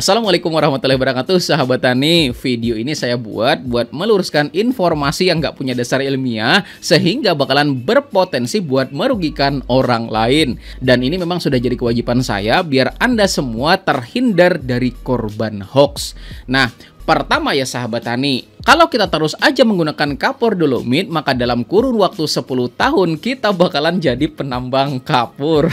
Assalamualaikum warahmatullahi wabarakatuh, sahabat tani. Video ini saya buat meluruskan informasi yang nggak punya dasar ilmiah sehingga bakalan berpotensi buat merugikan orang lain. Dan ini memang sudah jadi kewajiban saya biar Anda semua terhindar dari korban hoax. Nah, pertama ya sahabat tani, kalau kita terus aja menggunakan kapur dolomit, maka dalam kurun waktu 10 tahun kita bakalan jadi penambang kapur.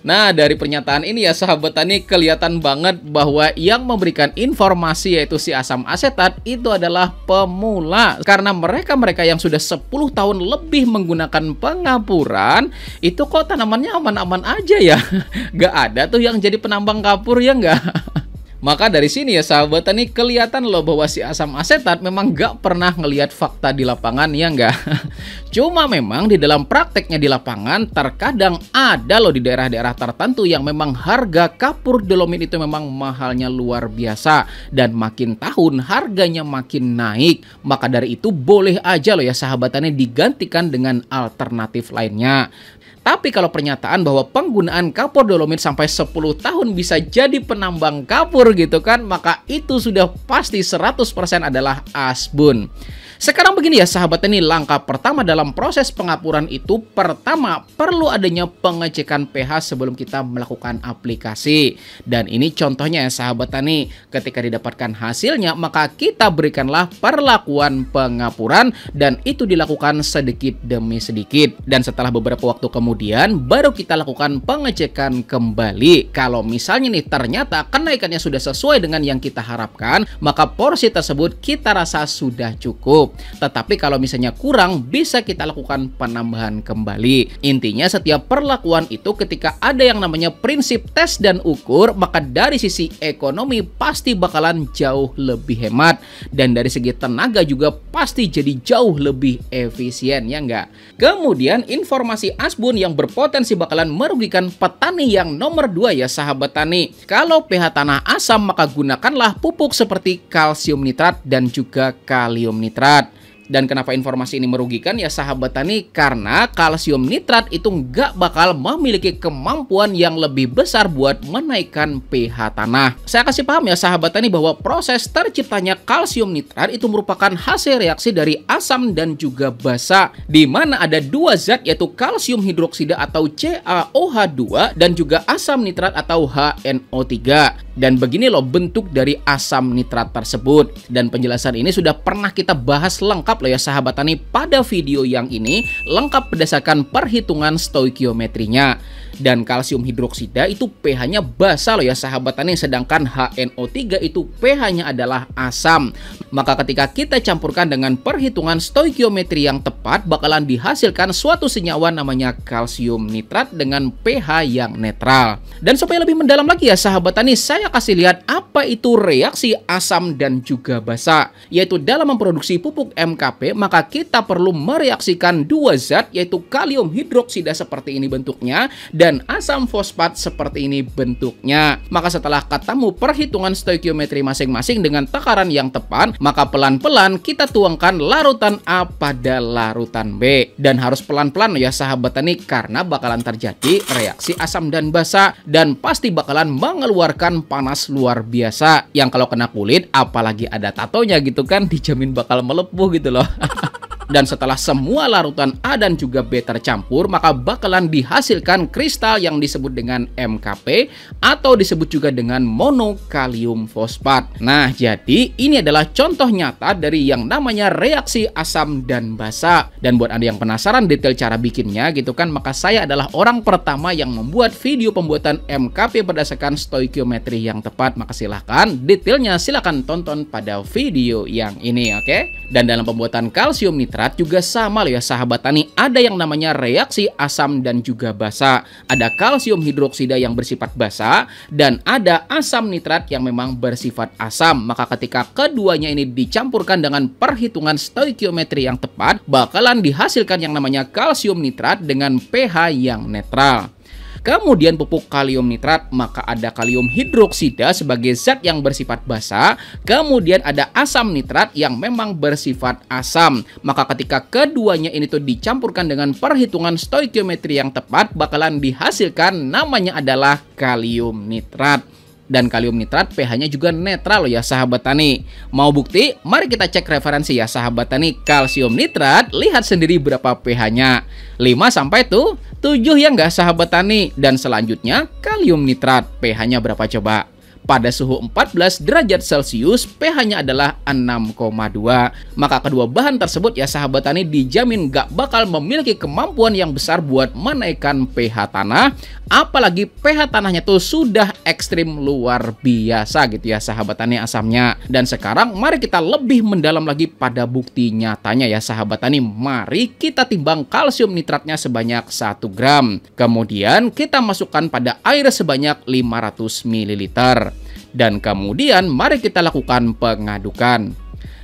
Nah, dari pernyataan ini ya sahabat tani, kelihatan banget bahwa yang memberikan informasi yaitu si asam asetat itu adalah pemula. Karena mereka-mereka yang sudah 10 tahun lebih menggunakan pengapuran, itu kok tanamannya aman-aman aja ya. Gak ada tuh yang jadi penambang kapur, ya nggak? Maka dari sini ya sahabat tani, kelihatan loh bahwa si asam asetat memang gak pernah ngelihat fakta di lapangan, ya nggak? Cuma memang di dalam prakteknya di lapangan terkadang ada loh di daerah-daerah tertentu yang memang harga kapur dolomit itu memang mahalnya luar biasa. Dan makin tahun harganya makin naik. Maka dari itu boleh aja loh ya sahabat tani digantikan dengan alternatif lainnya. Tapi kalau pernyataan bahwa penggunaan kapur dolomit sampai 10 tahun bisa jadi penambang kapur gitu kan, maka itu sudah pasti 100% adalah asbun. Sekarang begini ya sahabat tani, langkah pertama dalam proses pengapuran itu pertama perlu adanya pengecekan pH sebelum kita melakukan aplikasi. Dan ini contohnya ya sahabat tani, ketika didapatkan hasilnya maka kita berikanlah perlakuan pengapuran dan itu dilakukan sedikit demi sedikit. Dan setelah beberapa waktu kemudian baru kita lakukan pengecekan kembali. Kalau misalnya nih ternyata kenaikannya sudah sesuai dengan yang kita harapkan, maka porsi tersebut kita rasa sudah cukup. Tetapi kalau misalnya kurang, bisa kita lakukan penambahan kembali. Intinya setiap perlakuan itu ketika ada yang namanya prinsip tes dan ukur, maka dari sisi ekonomi pasti bakalan jauh lebih hemat. Dan dari segi tenaga juga pasti jadi jauh lebih efisien, ya enggak? Kemudian informasi asbun yang berpotensi bakalan merugikan petani yang nomor 2 ya sahabat tani. Kalau pH tanah asam, maka gunakanlah pupuk seperti kalsium nitrat dan juga kalium nitrat. Dan kenapa informasi ini merugikan ya sahabat tani? Karena kalsium nitrat itu nggak bakal memiliki kemampuan yang lebih besar buat menaikkan pH tanah. Saya kasih paham ya sahabat tani bahwa proses terciptanya kalsium nitrat itu merupakan hasil reaksi dari asam dan juga basa, di mana ada dua zat yaitu kalsium hidroksida atau CaOH2 dan juga asam nitrat atau HNO3. Dan begini loh bentuk dari asam nitrat tersebut. Dan penjelasan ini sudah pernah kita bahas lengkap loh ya sahabat tani pada video yang ini, lengkap berdasarkan perhitungan stoikiometrinya. Dan kalsium hidroksida itu pH-nya basa loh ya sahabat tani, sedangkan HNO3 itu pH-nya adalah asam. Maka ketika kita campurkan dengan perhitungan stoikiometri yang tepat, bakalan dihasilkan suatu senyawa namanya kalsium nitrat dengan pH yang netral. Dan supaya lebih mendalam lagi ya sahabat tani, saya kasih lihat apa itu reaksi asam dan juga basa. Yaitu dalam memproduksi pupuk MKP, maka kita perlu mereaksikan dua zat yaitu kalium hidroksida seperti ini bentuknya dan asam fosfat seperti ini bentuknya. Maka setelah ketemu perhitungan stoikiometri masing-masing dengan takaran yang tepat, maka pelan-pelan kita tuangkan larutan A pada larutan B. Dan harus pelan-pelan ya sahabat tani, karena bakalan terjadi reaksi asam dan basa dan pasti bakalan mengeluarkan panas luar biasa yang kalau kena kulit apalagi ada tatonya gitu kan, dijamin bakal melepuh gitu loh. Dan setelah semua larutan A dan juga B tercampur, maka bakalan dihasilkan kristal yang disebut dengan MKP atau disebut juga dengan monokalium fosfat. Nah, jadi ini adalah contoh nyata dari yang namanya reaksi asam dan basa. Dan buat Anda yang penasaran detail cara bikinnya gitu kan, maka saya adalah orang pertama yang membuat video pembuatan MKP berdasarkan stoikiometri yang tepat. Maka silahkan detailnya silahkan tonton pada video yang ini, oke? Dan dalam pembuatan kalsium nitrat juga sama loh ya sahabat tani, ada yang namanya reaksi asam dan juga basa. Ada kalsium hidroksida yang bersifat basa dan ada asam nitrat yang memang bersifat asam. Maka ketika keduanya ini dicampurkan dengan perhitungan stoikiometri yang tepat, bakalan dihasilkan yang namanya kalsium nitrat dengan pH yang netral. Kemudian pupuk kalium nitrat, maka ada kalium hidroksida sebagai zat yang bersifat basa, kemudian ada asam nitrat yang memang bersifat asam. Maka ketika keduanya ini tuh dicampurkan dengan perhitungan stoikiometri yang tepat, bakalan dihasilkan namanya adalah kalium nitrat. dan kalium nitrat pH-nya juga netral loh ya sahabat tani. Mau bukti? Mari kita cek referensi ya sahabat tani. Kalsium nitrat, lihat sendiri berapa pH-nya. 5 sampai 7 ya enggak sahabat tani. Dan selanjutnya kalium nitrat, pH-nya berapa coba? Pada suhu 14 derajat Celcius, pH-nya adalah 6,2. Maka kedua bahan tersebut ya sahabat tani dijamin gak bakal memiliki kemampuan yang besar buat menaikkan pH tanah. Apalagi pH tanahnya tuh sudah ekstrim luar biasa gitu ya sahabat tani asamnya. Dan sekarang mari kita lebih mendalam lagi pada bukti nyatanya ya sahabat tani. Mari kita timbang kalsium nitratnya sebanyak 1 gram. Kemudian kita masukkan pada air sebanyak 500 ml. Dan kemudian mari kita lakukan pengadukan.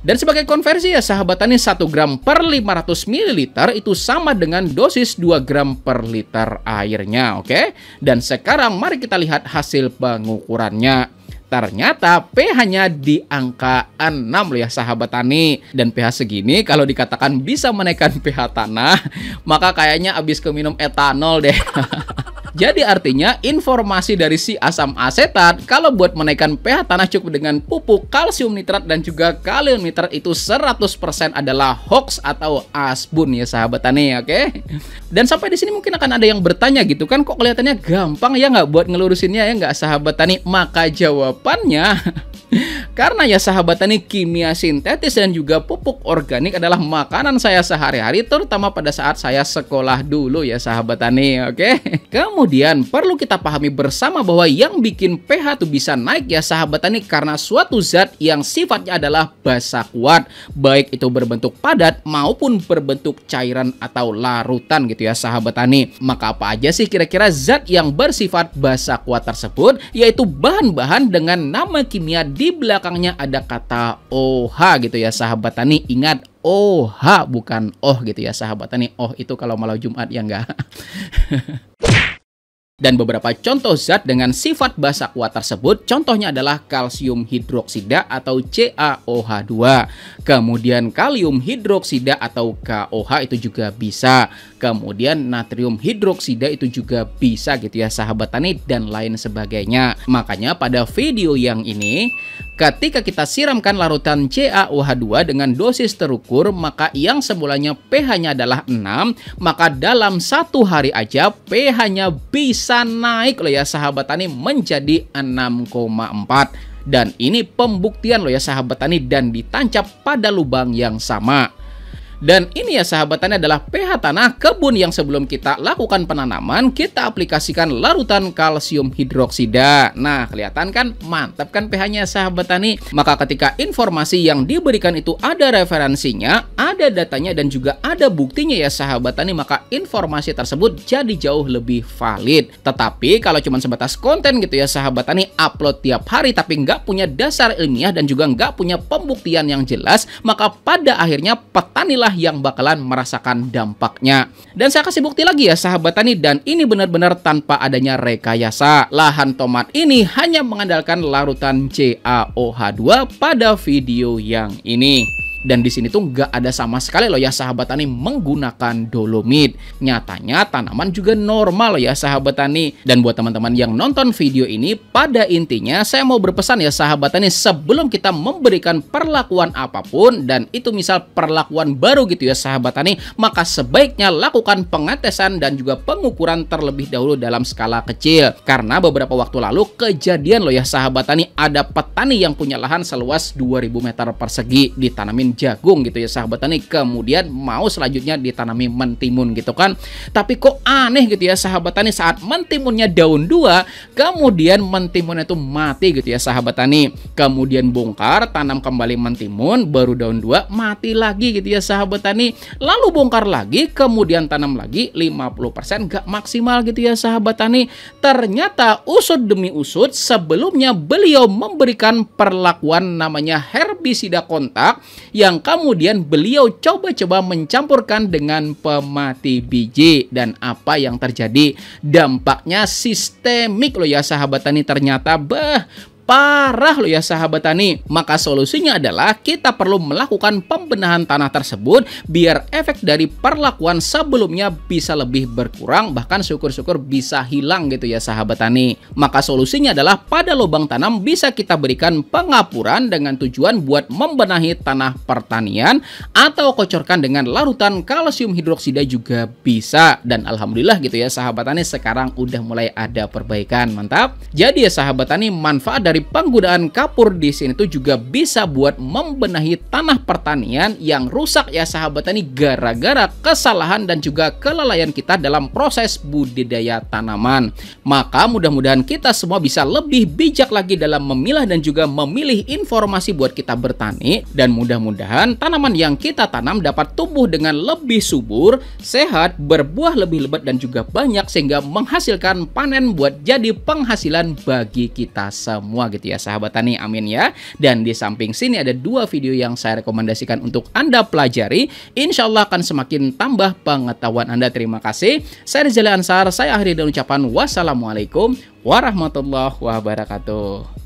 Dan sebagai konversi ya sahabat tani, 1 gram per 500 ml itu sama dengan dosis 2 gram per liter airnya, oke? Dan sekarang mari kita lihat hasil pengukurannya. Ternyata pH-nya di angka 6 loh ya sahabat tani. Dan pH segini kalau dikatakan bisa menaikkan pH tanah, maka kayaknya habis keminum etanol deh. Jadi artinya informasi dari si asam asetat kalau buat menaikkan pH tanah cukup dengan pupuk kalsium nitrat dan juga kalium nitrat itu 100% adalah hoax atau asbun ya sahabat tani, oke? Dan sampai di sini mungkin akan ada yang bertanya gitu kan, kok kelihatannya gampang ya nggak buat ngelurusinnya ya nggak sahabat tani? Maka jawabannya karena ya sahabat tani, kimia sintetis dan juga pupuk organik adalah makanan saya sehari-hari, terutama pada saat saya sekolah dulu ya sahabat tani, oke? Kemudian perlu kita pahami bersama bahwa yang bikin pH tuh bisa naik ya sahabat tani karena suatu zat yang sifatnya adalah basa kuat, baik itu berbentuk padat maupun berbentuk cairan atau larutan gitu ya sahabat tani. Maka apa aja sih kira-kira zat yang bersifat basa kuat tersebut? Yaitu bahan-bahan dengan nama kimia di belakangnya ada kata OH gitu ya sahabat tani. Ingat, OH bukan oh gitu ya sahabat tani. Oh itu kalau malam Jumat ya enggak. Dan beberapa contoh zat dengan sifat basa kuat tersebut, contohnya adalah kalsium hidroksida atau CaOH2. Kemudian kalium hidroksida atau KOH itu juga bisa. Kemudian natrium hidroksida itu juga bisa gitu ya sahabat tani, dan lain sebagainya. Makanya pada video yang ini, ketika kita siramkan larutan CaOH2 dengan dosis terukur, maka yang semulanya pH-nya adalah 6, maka dalam 1 hari aja pH-nya bisa naik loh ya sahabat tani menjadi 6,4. Dan ini pembuktian loh ya sahabat tani dan ditancap pada lubang yang sama. Dan ini ya sahabat tani adalah pH tanah kebun yang sebelum kita lakukan penanaman, kita aplikasikan larutan kalsium hidroksida. Nah, kelihatan kan mantap kan pH-nya sahabat tani? Maka ketika informasi yang diberikan itu ada referensinya, ada datanya dan juga ada buktinya ya sahabat tani, maka informasi tersebut jadi jauh lebih valid. Tetapi kalau cuma sebatas konten gitu ya sahabat tani, upload tiap hari tapi nggak punya dasar ilmiah dan juga nggak punya pembuktian yang jelas, maka pada akhirnya petanilah yang bakalan merasakan dampaknya. Dan saya kasih bukti lagi ya sahabat tani, dan ini benar-benar tanpa adanya rekayasa. Lahan tomat ini hanya mengandalkan larutan CaOH2 pada video yang ini. Dan di sini tuh nggak ada sama sekali loh ya sahabat tani menggunakan dolomit. Nyatanya tanaman juga normal loh ya sahabat tani. Dan buat teman-teman yang nonton video ini, pada intinya saya mau berpesan ya sahabat tani, sebelum kita memberikan perlakuan apapun, dan itu misal perlakuan baru gitu ya sahabat tani, maka sebaiknya lakukan pengetesan dan juga pengukuran terlebih dahulu dalam skala kecil. Karena beberapa waktu lalu kejadian loh ya sahabat tani, ada petani yang punya lahan seluas 2000 meter persegi ditanamin jagung gitu ya sahabat tani, kemudian mau selanjutnya ditanami mentimun gitu kan. Tapi kok aneh gitu ya sahabat tani, saat mentimunnya daun 2, kemudian mentimunnya itu mati gitu ya sahabat tani. Kemudian bongkar, tanam kembali mentimun, baru daun 2 mati lagi gitu ya sahabat tani. Lalu bongkar lagi, kemudian tanam lagi, 50% gak maksimal gitu ya sahabat tani. Ternyata usut demi usut, sebelumnya beliau memberikan perlakuan namanya herbisida kontak, yang kemudian beliau coba-coba mencampurkan dengan pemati biji. Dan apa yang terjadi? Dampaknya sistemik loh ya sahabat tani. Ternyata parah loh ya sahabat tani. Maka solusinya adalah kita perlu melakukan pembenahan tanah tersebut biar efek dari perlakuan sebelumnya bisa lebih berkurang, bahkan syukur-syukur bisa hilang gitu ya sahabat tani. Maka solusinya adalah pada lubang tanam bisa kita berikan pengapuran dengan tujuan buat membenahi tanah pertanian, atau kocorkan dengan larutan kalsium hidroksida juga bisa. Dan alhamdulillah gitu ya sahabat tani, sekarang udah mulai ada perbaikan. Mantap. Jadi ya sahabat tani, manfaat dari penggunaan kapur di sini tuh juga bisa buat membenahi tanah pertanian yang rusak ya sahabat tani gara-gara kesalahan dan juga kelalaian kita dalam proses budidaya tanaman. Maka mudah-mudahan kita semua bisa lebih bijak lagi dalam memilah dan juga memilih informasi buat kita bertani, dan mudah-mudahan tanaman yang kita tanam dapat tumbuh dengan lebih subur, sehat, berbuah lebih lebat dan juga banyak, sehingga menghasilkan panen buat jadi penghasilan bagi kita semua gitu ya sahabat tani. Amin ya. Dan di samping sini ada dua video yang saya rekomendasikan untuk Anda pelajari. Insya Allah akan semakin tambah pengetahuan Anda. Terima kasih. Saya Rizal Ansar. Saya akhiri dengan ucapan wassalamualaikum warahmatullahi wabarakatuh.